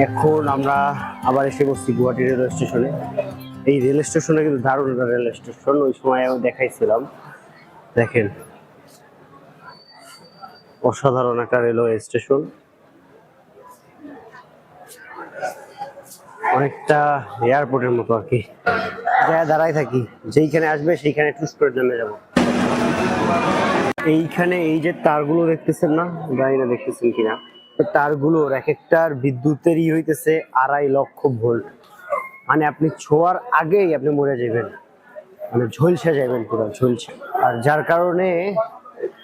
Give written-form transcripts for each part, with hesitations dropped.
এখন আমরা আবার এসে বসছি গুয়াহাটি রেলওয়ে স্টেশনে। এই রেল স্টেশনে কিন্তু দারুণ একটা রেল স্টেশন, ওই সময় আমি দেখাইছিলাম। দেখেন, অসাধারণ একটা রেলওয়ে স্টেশন, অনেকটা এয়ারপোর্টের মতো আর কি। দাঁড়াই থাকি, যেইখানে আসবে সেইখানে টুস করে নেমে যাবো। এইখানে এই যে তারগুলো দেখতেছেন না, জানি না দেখতেছেন কিনা, তারগুলোর এক একটার বিদ্যুতেরই হইতেছে 2.5 লক্ষ ভোল্ট। মানে আপনি ছোঁয়ার আগেই আপনি মরে যাবেন, মানে ঝলসে যাবেন, পুরো ঝলসে। আর যার কারণে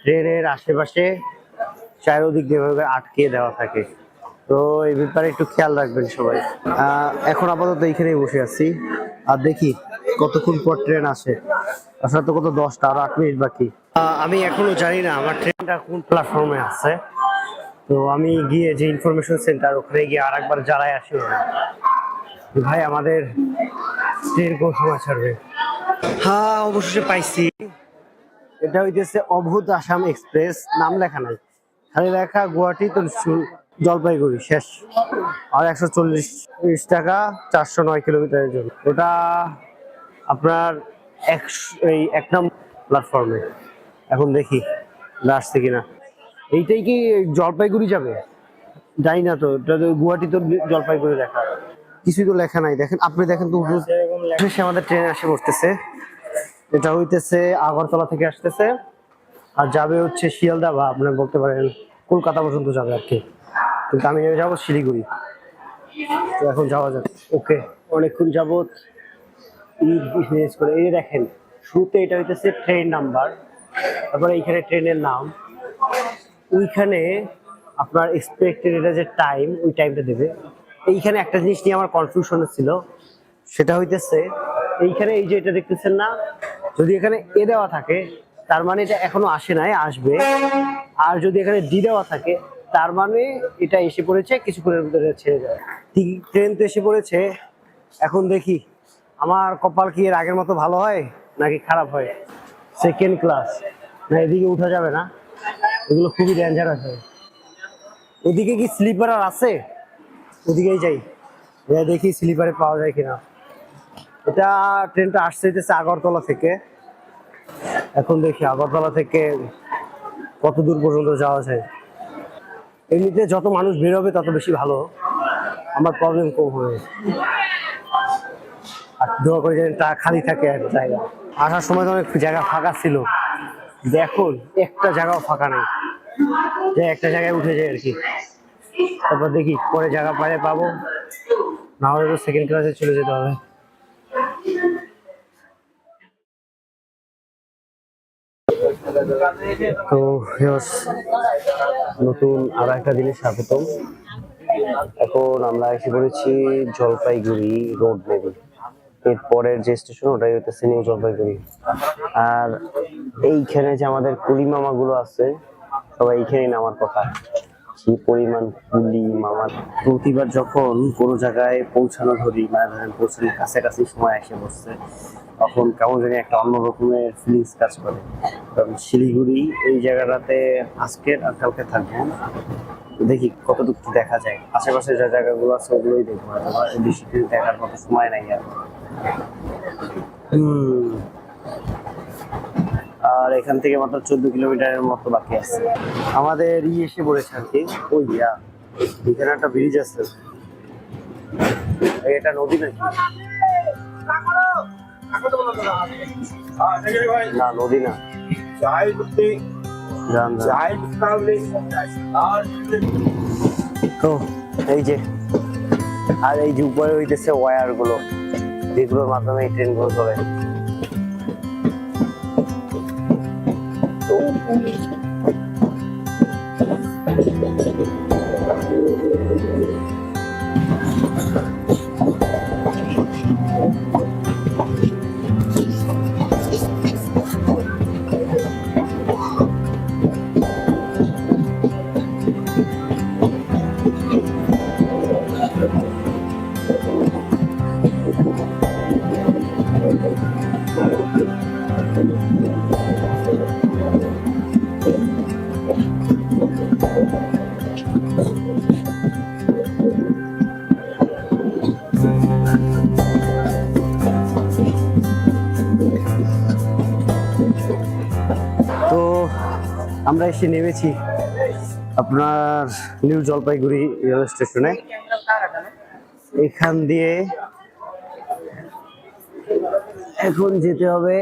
ট্রেনের আশেপাশে চারিদিক যেভাবে আটকে দেওয়া থাকে, তো এই ব্যাপারে একটু খেয়াল রাখবেন সবাই। এখন আপাতত এইখানেই বসে আছি, আর দেখি কতক্ষণ পর ট্রেন আসে। আসলে তো কত 10টা, আরো 8 মিনিট বাকি। আমি এখনো জানি না আমার ট্রেনটা কোন প্ল্যাটফর্মে আছে, তো আমি গিয়ে যে ইনফরমেশন সেন্টার, ওখানে গিয়ে আর একবার জ্বালায় আসি ভাই আমাদের ট্রেন কোন সময় ছাড়বে। হ্যাঁ, অবশেষে পাইছি। এটা হইতেছে অভূত আসাম এক্সপ্রেস, নাম লেখা নাই, খালি লেখা গুয়াহাটি তো জলপাইগুড়ি শেষ। আর 140 টাকা 409 কিলোমিটারের জন্য। ওটা আপনার এই 1 নম্বর প্ল্যাটফর্মে। এখন দেখি আসছে কিনা। এইটাই কি জলপাইগুড়ি যাবে জানি না, তো এটা তো গুয়াহাটি তো জলপাইগুড়ি লেখা, কিছুই তো লেখা নাই। দেখেন, আপনি দেখেন তো, আমাদের ট্রেন আসে পড়তেছে। এটা হইতেছে আগরতলা থেকে আসতেছে, আর যাবে হচ্ছে শিয়ালদা, বা আপনি বলতে পারেন কলকাতা পর্যন্ত যাবে আর কি। কিন্তু আমি নেমে যাবো শিলিগুড়ি। তো এখন যাওয়া যাবে। ওকে, অনেকক্ষণ যাবত করে। এই যে দেখেন, শুরুতে এটা হইতেছে ট্রেন নাম্বার, তারপরে এইখানে ট্রেনের নাম, ওইখানে আপনার এক্সপেক্টেড এটা যে টাইম, ওই টাইমটা দেবে। এইখানে একটা জিনিস নিয়ে আমার কনফিউশন ছিল, সেটা হইতেছে এইখানে এই যে এটা দেখতেছেন না, যদি এখানে এ দেওয়া থাকে তার মানে এটা এখনো আসে নাই, আসবে। আর যদি এখানে ডি দেওয়া থাকে তার মানে এটা এসে পড়েছে, কিছুক্ষণের ভিতরে ছেড়ে যায়। ট্রেন তো এসে পড়েছে। এখন দেখি আমার কপাল কি এর আগের মতো ভালো হয় নাকি খারাপ হয়। সেকেন্ড ক্লাস না, এদিকে উঠা যাবে না, এগুলো খুবই ডেঞ্জারাস হয়। ওদিকে কি স্লিপার আর আছে? ওদিকেই যাই, দেখি স্লিপারে পাওয়া যায় কিনা। এটা ট্রেনটা আসছে হইতেছে আগরতলা থেকে। এখন দেখি আগরতলা থেকে কত দূর পর্যন্ত যাওয়া যায়। এমনিতে যত মানুষ বের হবে তত বেশি ভালো, আমার প্রবলেম কম হবে। আর দোয়া করে যেন তা খালি থাকে এক জায়গা। আসার সময় তো অনেক জায়গা ফাঁকা ছিল, দেখুন একটা জায়গাও ফাঁকা নেই, যে একটা জায়গায় উঠে যায় আর কি। তারপর দেখি পরে জায়গা পাইলে পাবো, না হলে তো সেকেন্ড ক্লাসে চলে যেতে হবে। তো নতুন আরো একটা দিনের স্বাগতম। এখন আমরা এসে পড়েছি জলপাইগুড়ি রোড নেবে। এরপরের যে স্টেশন ওটাই হইতেছে নিউ জলপাইগুড়ি। আর এইখানে যে আমাদের কুলি মামা গুলো আছে, সবাই এইখানেই নামার কথা। কি পরিমাণ কুলি মামা! প্রতিবার যখন কোনো জায়গায় পৌঁছানো ধরি, মানে ধরেন পৌঁছানোর কাছাকাছি সময় এসে বসছে, তখন কেমন জানি একটা অন্য রকমের ফিলিংস কাজ করে। কারণ শিলিগুড়ি এই জায়গাটাতে আজকের আর কালকে থাকবো, দেখি কতটুকু দেখা যায়। আশেপাশে যে জায়গাগুলো আছে ওগুলোই দেখবো, বেশি কিছু দেখার মতো সময় নাই আর। আর এখান থেকে মাত্র 14 কিলোমিটারের মতো বাকি আছে। আমাদের এসে পড়েছে আর কি। ওই এখানে একটা ব্রিজ আছে, এটা নদী নাকি? না, নদী না। তো এই যে, আর এই যে উপরে হইতেছে ওয়্যার গুলো, যেগুলোর মাধ্যমে এই ট্রেন গুলো চলে। আমরা এসে নেমেছি আপনার নিউ জলপাইগুড়ি রেল স্টেশনে। এখান দিয়ে এখন যেতে হবে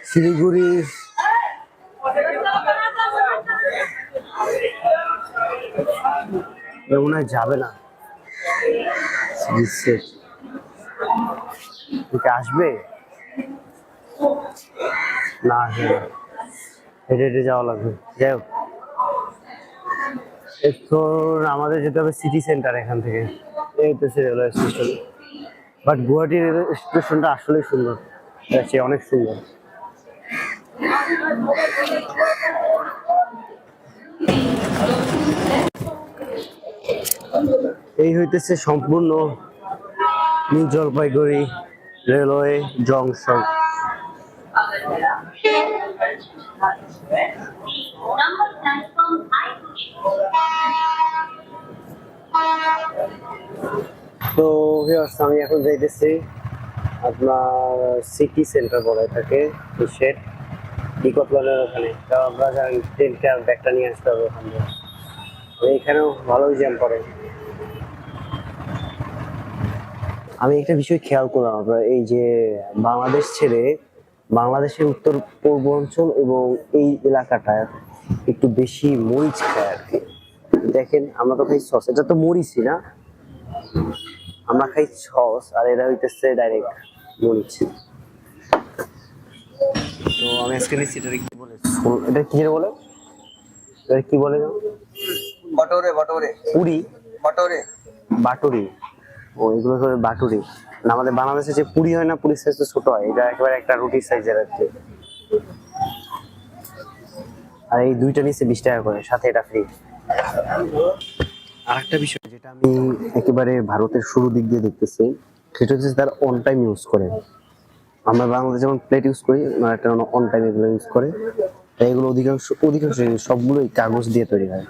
শিলিগুড়ি। মনে হয় যাবে না, আসবে না, হেঁটে হেঁটে যাওয়া লাগবে। যাই হোক, এখন আমাদের যেতে হবে সিটি সেন্টার এখান থেকে। এই তো railway station, but Guwahati railway স্টেশনটা আসলে সুন্দর, অনেক সুন্দর। এই হইতেছে সম্পূর্ণ নিউ জলপাইগুড়ি রেলওয়ে জংশন। তো আমি এখন যাইতেছি আপনার সিটি সেন্টার বলে থাকে, সেট নিকটলানের ওখানে। আপনারা জানেন ট্রেনটা ব্যাগটা নিয়ে আসতে হবে ওখান থেকে। এখানেও ভালোই জ্যাম পড়ে। আমি একটা বিষয় খেয়াল করলাম, আপনার এই যে বাংলাদেশ ছেড়ে বাংলাদেশের উত্তর পূর্বাঞ্চল এবং এই এলাকাটায় একটু বেশি মরিচ খায় আর কি। দেখেন আমরা তো খাই সস, এটা তো মরিচই না, আমরা খাই সস, আর এরা হইতেছে ডাইরেক্ট মরিচ। তো আমি আজকে নিচ্ছি এটা কি বলে, এটা কি বলে, এটা কি বলে, বাটোরে বাটোরে পুরি, বাটোরে বাটুরি। ও এগুলো হলো বাটুরি। না, আমাদের বাংলাদেশে যে পুরি হয় না, পুরি সাইজ তো ছোট হয়, এটা একেবারে একটা রুটি সাইজের আর কি। আর এই দুইটা নিচে 20 টাকা করে, সাথে এটা ফ্রি। আর একটা বিষয় যেটা আমি একেবারে ভারতের শুরু দিক দিয়ে দেখতেছি, সেটা হচ্ছে তারা অন টাইম ইউজ করে। আমরা বাংলাদেশে যেমন প্লেট ইউজ করি, একটা অন টাইম এগুলো ইউজ করে। তাই এগুলো অধিকাংশ সবগুলোই কাগজ দিয়ে তৈরি হয়,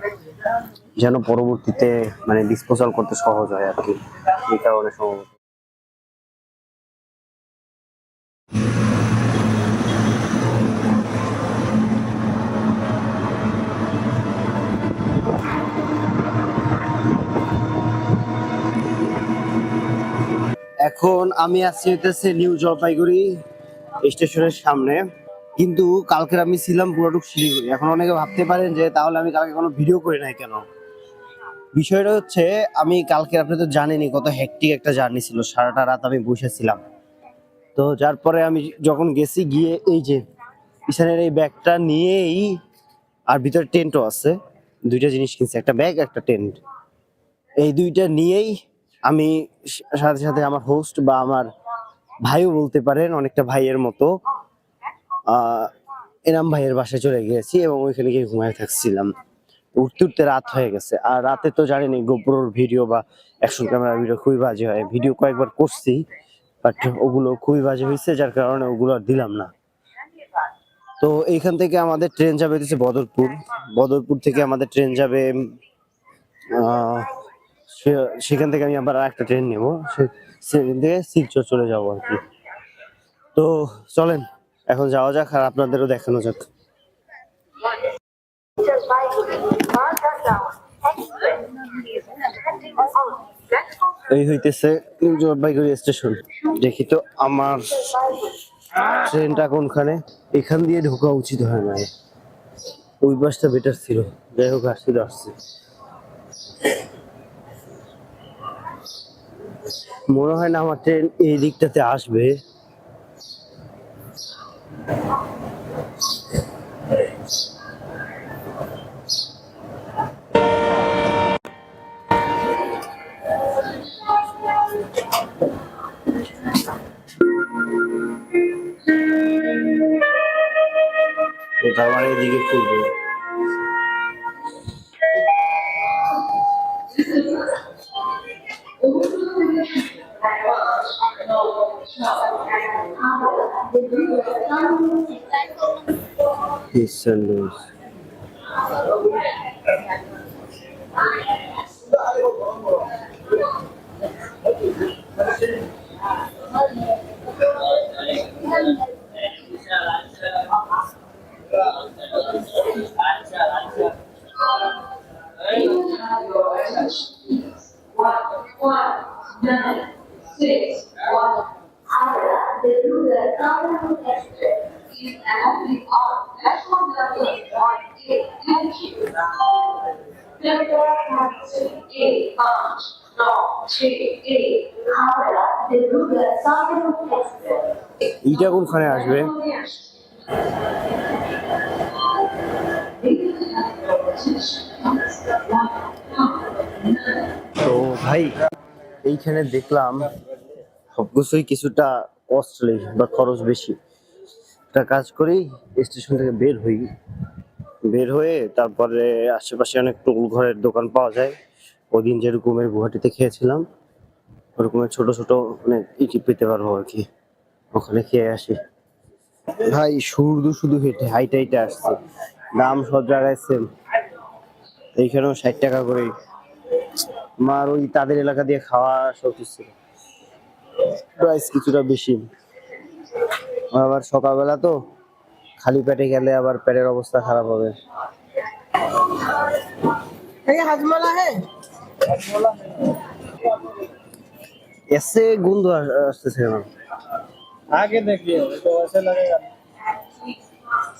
যেন পরবর্তীতে মানে ডিসপোজাল করতে সহজ হয় আর কি, এই কারণে সম্ভবত। এখন আমি আছি হইতেছে নিউ জলপাইগুড়ি স্টেশনের সামনে, কিন্তু কালকে আমি ছিলাম পুরোটুক শিলিগুড়ি। এখন অনেকে ভাবতে পারেন যে তাহলে আমি কালকে কোনো ভিডিও করি নাই কেন। বিষয়টা হচ্ছে, আমি কালকে, আপনি তো জানেনই কত হেক্টিক একটা জার্নি ছিল, সারাটা রাত আমি বসেছিলাম। তো যার পরে আমি যখন গেছি, গিয়ে এই যে পিছনের এই ব্যাগটা নিয়েই, আর ভিতরে টেন্টও আছে, দুইটা জিনিস কিনছি, একটা ব্যাগ একটা টেন্ট। এই দুইটা নিয়েই আমি সাথে সাথে আমার হোস্ট বা আমার ভাইও বলতে পারেন, অনেকটা ভাইয়ের মতো, এনাম ভাইয়ের বাসায় চলে গিয়েছি এবং ওইখানে গিয়ে ঘুমায় থাকছিলাম। উঠতে উঠতে রাত হয়ে গেছে। আর রাতে তো জানেনি গোপ্রোর ভিডিও বা অ্যাকশন ক্যামেরার ভিডিও খুবই বাজে হয়। ভিডিও কয়েকবার করছি, বাট ওগুলো খুবই বাজে হয়েছে, যার কারণে ওগুলো আর দিলাম না। তো এইখান থেকে আমাদের ট্রেন যাবে হচ্ছে বদরপুর। বদরপুর থেকে আমাদের ট্রেন যাবে, সেখান থেকে আমি আবার একটা ট্রেন নেবো, সেখান থেকে শিলচর চলে যাবো আর কি। তো চলেন এখন যাওয়া যাক, আর আপনাদেরও দেখানো যাক। এই হইতেছে জলপাইগুড়ি স্টেশন। দেখি তো আমার ট্রেনটা কোনখানে, এখান দিয়ে ঢোকা উচিত হয় না, ওই বাসটা বেটার ছিল। যাই হোক, আসছে। মনে হয় না আমার ট্রেন এই দিকটাতে আসবে। তার মানে এদিকে খুলবে। এইটা কোনখানে আসবে? তো ভাই এইখানে দেখলাম সবকিছুই কিছুটা কস্টলি বা খরচ বেশি। একটা কাজ করি, স্টেশন থেকে বের হই, বের হয়ে তারপরে আশেপাশে অনেক টোল ঘরের দোকান পাওয়া যায়। ওদিন যেরকমের গুয়াহাটিতে খেয়েছিলাম ওরকমের ছোট ছোট মানে ইটি পেতে পারবো আর কি, ওখানে খেয়ে আসি। ভাই শুধু শুধু হেঁটে হাইটে হাইটে আসছে, দাম সব জায়গায় সেম, এইখানেও 60 টাকা করে। আমার ওই তাদের এলাকা দিয়ে খাওয়া সবকিছু ছিল, প্রাইস কিছুটা বেশি। আবার সকালবেলা তো খালি পেটে গেলে আবার পেটের অবস্থা খারাপ হবে। এসে গন্ধ আসতেছে না। आगे देखिए तो ऐसे लगेगा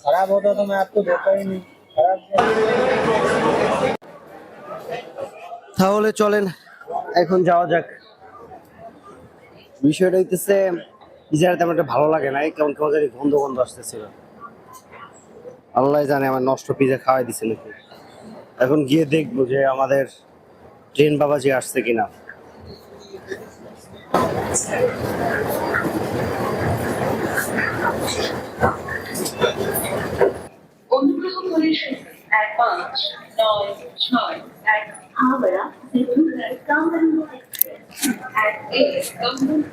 खराब होता तो मैं आपको देता ही नहीं खराब তাহলে চলেন এখন যাওয়া যাক। বিষয়টা হইতেছে পিজাটা তেমন একটা ভালো লাগে না, কেমন কেমন জানি গন্ধ গন্ধ আসতেছিল। আল্লাহ জানে আমার নষ্ট পিজা খাওয়াই দিছে নাকি। এখন গিয়ে দেখবো যে আমাদের ট্রেন বাবাজি আসছে কিনা। অনুগ্রহ করে শুনুন 1596 হাওড়া ত্রিপুরা কামরাঙ্গ এক্সপ্রেস কামরাঙ্গ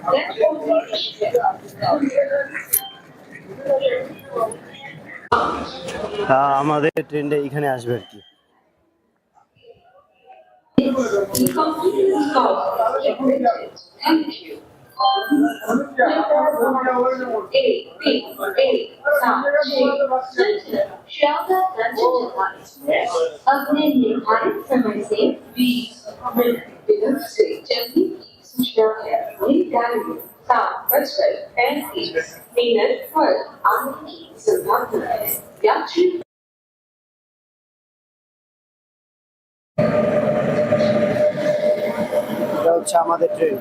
আমাদের ট্রেনটা এখানে আসবে আর কি। अपने निर्धारित समय से 20 मिनट विलंब से चलने की सूचना है। ये गाड़ी 7:35 पर आने की संभावना है। यात्री এটা হচ্ছে আমাদের ট্রেন।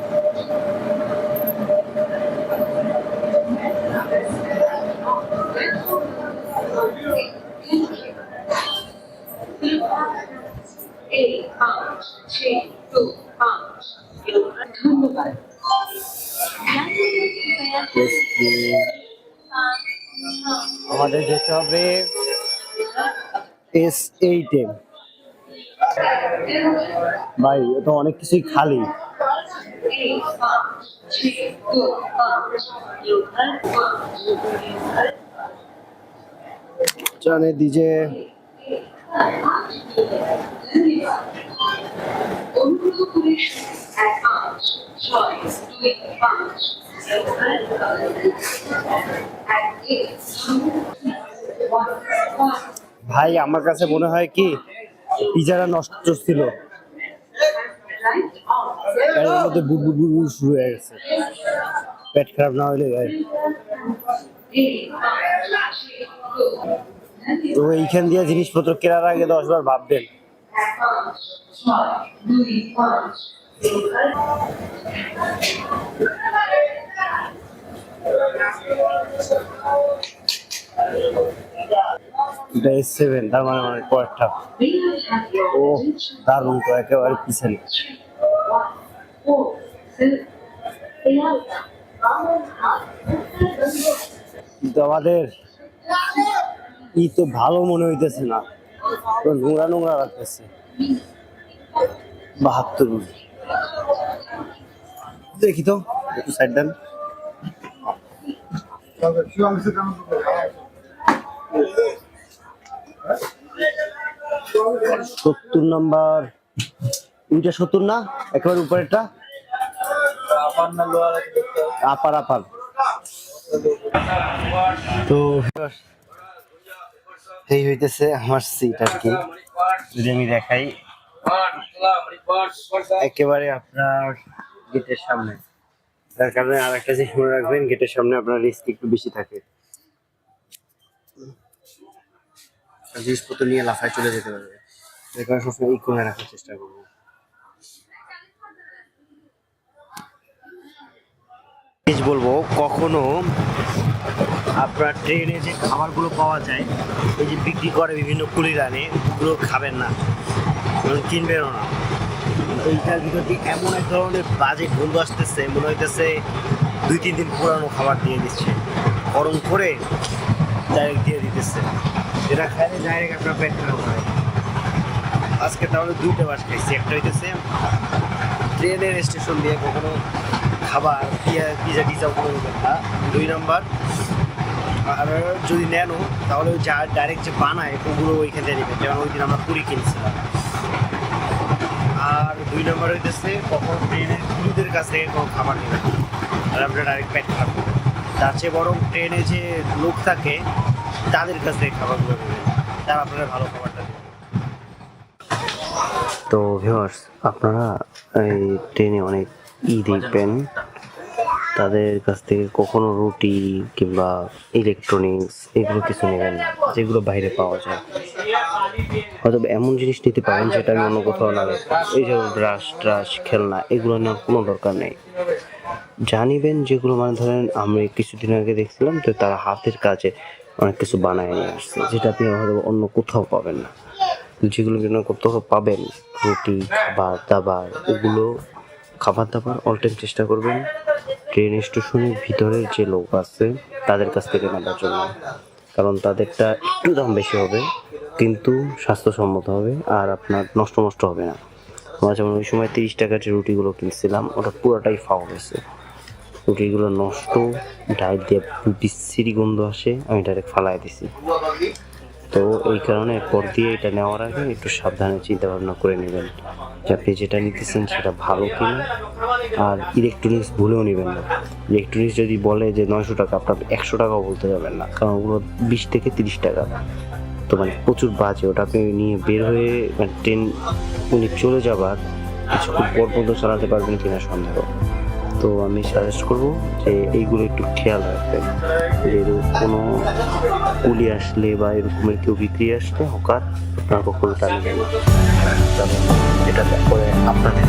ধন্যবাদ। আমাদের যেতে হবে S8 এ। ভাই তো অনেক কিছুই খালি। जाने दीजिए। ভাই আমার কাছে মনে হয় কি পিজাটা নষ্ট ছিল, এর মধ্যে বুড়বুড় বুড়বুড় শুরু হয়ে গেছে। পেট খারাপ না হলে তো এইখান দিয়ে জিনিসপত্র কেনার আগে 10 বার ভাববেন। এটা S7, তার মানে অনেক কয়েকটা। ও দারুণ, তো একেবারে পিছনে। কিন্তু আমাদের ই তো ভালো মনে হইতেছে না, নোংরা নোংরা লাগতেছে। 72 দেখি তো একটু সাইড দেন। 70 নাম্বার, ওইটা 70 না, একেবারে উপরেরটা। আপার আপার। তো এই হইতেছে আমার সিট আর কি, যদি আমি দেখাই একেবারে আপনার গেটের সামনে। তার কারণে আর একটা জিনিস মনে রাখবেন, গেটের সামনে আপনার রিস্ক একটু বেশি থাকে, জিনিসপত্র নিয়ে লাফায় চলে যেতে পারবে। এর কারণে সবসময় এই করে রাখার চেষ্টা করবো। বলবো কখনো আপনার ট্রেনে যে খাবারগুলো পাওয়া যায়, এই যে বিক্রি করে বিভিন্ন কুলিরানে, ওগুলো খাবেন না, কিনবেনও না। এইটার ভিতর দিয়ে এমন এক ধরনের বাজে গন্ধ আসতেছে, মনে হইতেছে 2-3 দিন পুরানো খাবার দিয়ে দিচ্ছে, গরম করে ডাইরেক্ট দিয়ে দিতেছে, যেটা খাইলে ডাইরেক্ট আপনার পেট খারাপ হয়। আজকে তাহলে 2টা বাস খাইছি। একটা হইতেছে ট্রেনের স্টেশন দিয়ে কখনো খাবার পিজা টিজা কোনো নেবেন না। 2 নাম্বার, আর যদি নেনও তাহলে ওই যা ডাইরেক্ট যে বানায় ওগুলো ওইখান থেকে নেবেন, যেমন ওই দিন আমরা পুরি কিনছিলাম। আর 2 নম্বর হইতেছে কখন ট্রেনের ক্রুদের কাছ থেকে কোনো খাবার নেবেন, আর আপনার ডাইরেক্ট পেট খারাপ করবেন। তার চেয়ে বরং ট্রেনে যে লোক থাকে তাদের কাছ থেকে খাবারগুলো নেবেন, তারা আপনারা ভালো খাবারটা দেবে। তো ভিউয়ার্স, আপনারা এই ট্রেনে অনেক দেখবেন, তাদের কাছ থেকে কখনো রুটি কিংবা ইলেকট্রনিক্স এগুলো কিছু নেবেন না, যেগুলো বাইরে পাওয়া যায়। হয়তো এমন জিনিস নিতে পারেন যেটা আমি অন্য কোথাও না দেখবো, এই যেমন ব্রাশ ট্রাশ খেলনা, এগুলো নেওয়ার কোনো দরকার নেই। জানিবেন যেগুলো মানে ধরেন আমি কিছুদিন আগে দেখছিলাম, তো তারা হাতের কাজে অনেক কিছু বানায় নিয়ে আসছে, যেটা আপনি হয়তো অন্য কোথাও পাবেন না। যেগুলো কোথাও পাবেন, রুটি, খাবার দাবার, ওগুলো খাবার দাবার অল টাইম চেষ্টা করবেন ট্রেন স্টেশনের ভিতরের যে লোক আছে তাদের কাছ থেকে নেওয়ার জন্য, কারণ তাদেরটা একটু দাম বেশি হবে কিন্তু স্বাস্থ্যসম্মত হবে আর আপনার নষ্ট হবে না। আমরা যেমন ওই সময় 30 টাকার যে রুটিগুলো কিনছিলাম ওটা পুরোটাই ফাও গেছে, রুটিগুলো নষ্ট, ডাইট দিয়ে বিশ্রী গন্ধ আসে, আমি ডাইরেক্ট ফালাই দিছি। তো এই কারণে পর দিয়ে এটা নেওয়ার আগে একটু সাবধানে চিন্তা ভাবনা করে নেবেন যে আপনি যেটা নিতেছেন সেটা ভালো কিনা। আর ইলেকট্রনিক্স ভুলেও নেবেন না। ইলেকট্রনিক্স যদি বলে যে 900 টাকা, আপনার 100 টাকাও বলতে যাবেন না, কারণ ওগুলো 20 থেকে 30 টাকা, তো মানে প্রচুর বাজে। ওটা আপনি নিয়ে বের হয়ে মানে ট্রেন উনি চলে যাবার কিছুক্ষণ পর পর্যন্ত চালাতে পারবেন কিনা সন্দেহ। তো আমি সাজেস্ট করবো যে এইগুলো একটু খেয়াল রাখবেন, যে কোনো কুলি আসলে বা এরকমের কেউ বিক্রি আসলে হকার আপনার কখনো টানবেন না, কারণ এটা করে আপনাদের